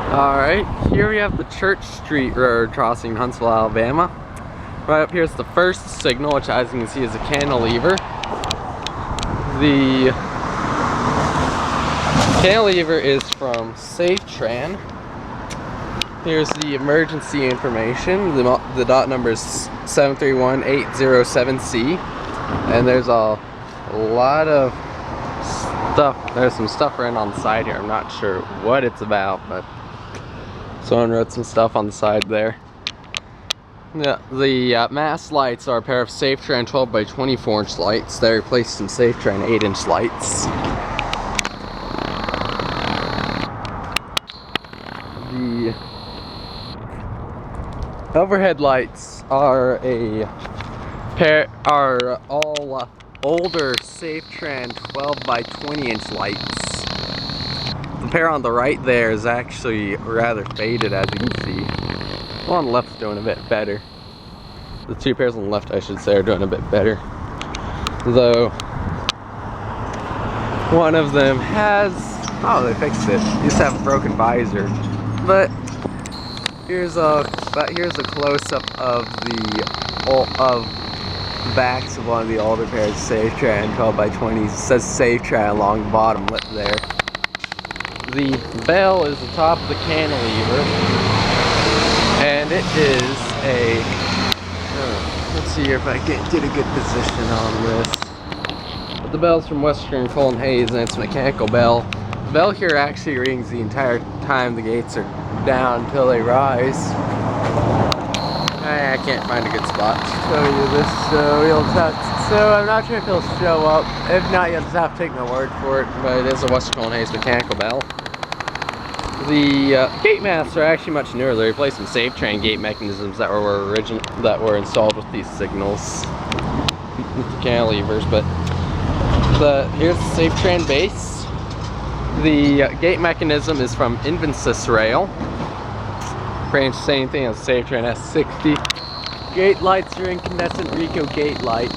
Alright, here we have the Church Street Road crossing Huntsville, Alabama. Right up here is the first signal, which as you can see is a cantilever. The cantilever is from SafeTran. Here's the emergency information. The dot number is 731807C. And there's a lot of stuff. There's some stuff written on the side here. I'm not sure what it's about, but someone wrote some stuff on the side there. Yeah, the mast lights are a pair of SafeTran 12 by 24 inch lights. They replaced some SafeTran 8 inch lights. The overhead lights are all older SafeTran 12 by 20 inch lights. The pair on the right there is actually rather faded, as you can see. The one on the left is doing a bit better. The two pairs on the left, I should say, are doing a bit better. Though one of them has, oh, they fixed it. It used to have a broken visor. But here's a close-up of the backs of one of the older pairs of SafeTran 12 by 20s. It says SafeTran along the bottom lip there. The bell is the top of the cantilever, and it is a, let's see here if I can get a good position on this. But the bell's from Western Cole & Hayes, and it's a mechanical bell. The bell here actually rings the entire time the gates are down until they rise. I can't find a good spot to show you this, so I'm not sure if he'll show up. If not, you'll just have to take my word for it, but it is a Western Cole & Hayes mechanical bell. The gate masts are actually much newer. They replaced some SafeTran gate mechanisms that were installed with these signals, with the cantilevers. But here's the SafeTran base. The gate mechanism is from Invensys Rail. Pretty much the same thing as SafeTran S60. Gate lights are incandescent Rico gate lights.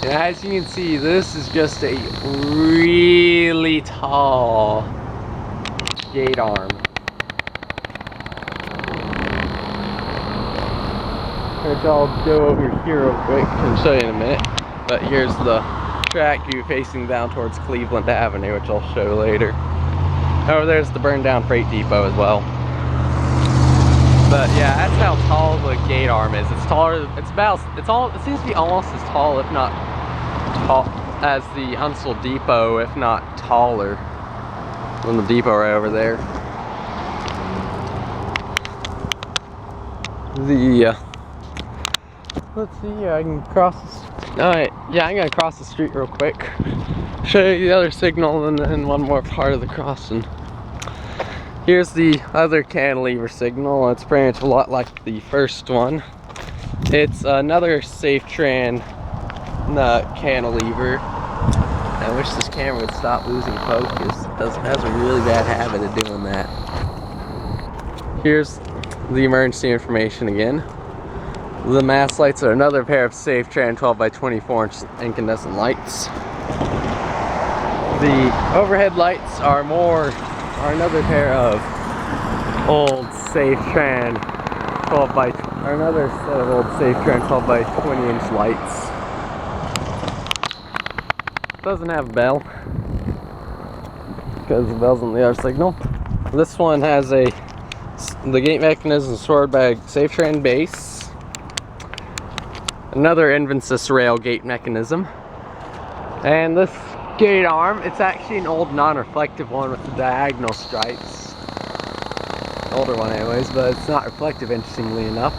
And as you can see, this is just a really tall gate arm. Which I'll go over here real quick and show you in a minute. But here's the track view facing down towards Cleveland Avenue, which I'll show later. Over there's the burned down freight depot as well. But yeah, that's how tall the gate arm is. It's taller. It seems to be almost as tall, if not tall, as the Huntsville depot, if not taller than the depot right over there. Let's see. I can cross this. All right. Yeah, I'm gonna cross the street real quick. Show you the other signal, and then one more part of the crossing. Here's the other cantilever signal. It's pretty much a lot like the first one. It's another SafeTran cantilever. I wish this camera would stop losing focus. It has a really bad habit of doing that. Here's the emergency information again. The mast lights are another pair of SafeTran 12 by 24 inch incandescent lights. The overhead lights are another pair of old SafeTran 12 by, or another set of old SafeTran 12 by 20 inch lights. Doesn't have a bell because the bell's on the other signal. This one has the gate mechanism stored by a SafeTran base. Another Invensys rail gate mechanism. And this gate arm, it's actually an old non-reflective one with the diagonal stripes. Older one anyways, but it's not reflective, interestingly enough.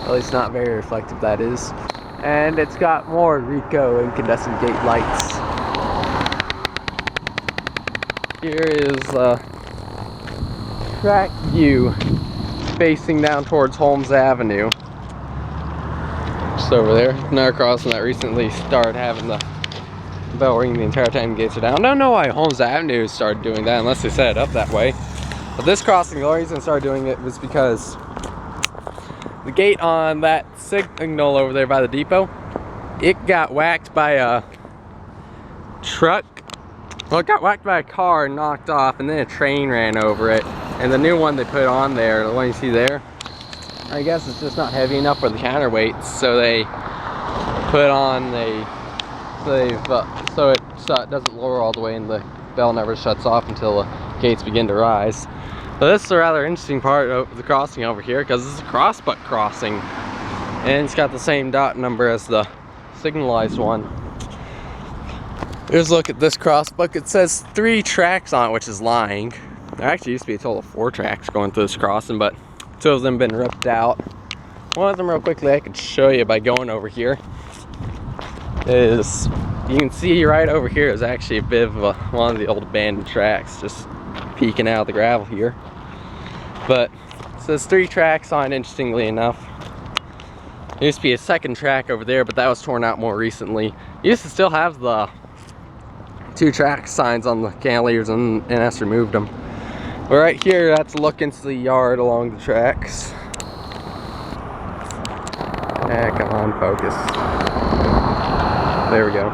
At least not very reflective, that is. And it's got more Rico incandescent gate lights. Here is track view facing down towards Holmes Avenue. Just over there. Another crossing that recently started having the bell ringing the entire time the gates are down. I don't know why Holmes Avenue started doing that unless they set it up that way. But this crossing, the only reason it started doing it was because the gate on that signal over there by the depot, it got whacked by a truck. Well, it got whacked by a car and knocked off, and then a train ran over it. And the new one they put on there, the one you see there, I guess it's just not heavy enough for the counterweights, so they put on so it doesn't lower all the way and the bell never shuts off until the gates begin to rise. But this is a rather interesting part of the crossing over here, because it's a crossbuck crossing, and it's got the same dot number as the signalized one. Here's a look at this crossbuck. It says 3 tracks on it, which is lying. There actually used to be a total of 4 tracks going through this crossing, but 2 of them have been ripped out. One of them real quickly I could show you by going over here is, you can see right over here is actually a bit of one of the old abandoned tracks just peeking out of the gravel here. But it says 3 tracks on it, interestingly enough. There used to be a 2nd track over there, but that was torn out more recently. It used to still have the 2 track signs on the cantilevers, and NS removed them. But right here, that's a look into the yard along the tracks. Come on, focus. There we go.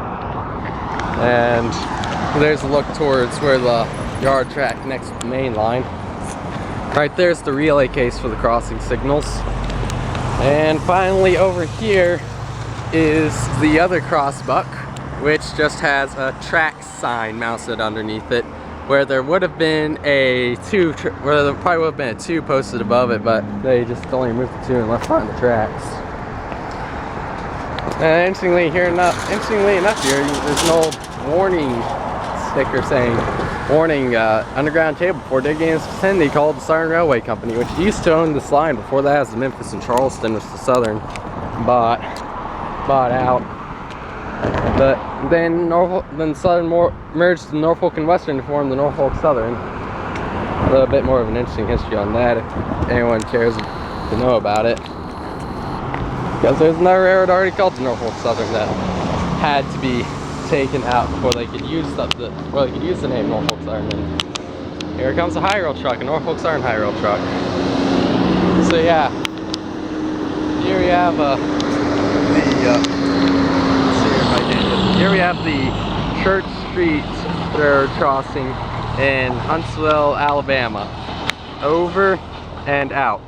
And there's a look towards where the yard track connects with the main line. Right there's the relay case for the crossing signals. And finally over here is the other crossbuck, which just has a track sign mounted underneath it, where there would have been a 2 posted above it, but they just only removed the 2 and left behind the tracks. And interestingly enough here, there's an old warning sticker saying, warning, underground cable before digging in its vicinity, called the Southern Railway Company, which used to own this line. Before that was the Memphis and Charleston, which the Southern bought out. But then Southern merged the Norfolk and Western to form the Norfolk Southern. A little bit more of an interesting history on that if anyone cares to know about it. Because there's another railroad already called the Norfolk Southern that had to be taken out before they could use the name Norfolk Southern. And here comes a high rail truck, a Norfolk Southern high rail truck. So yeah, here we have here we have the Church Street Railroad crossing in Huntsville, Alabama. Over and out.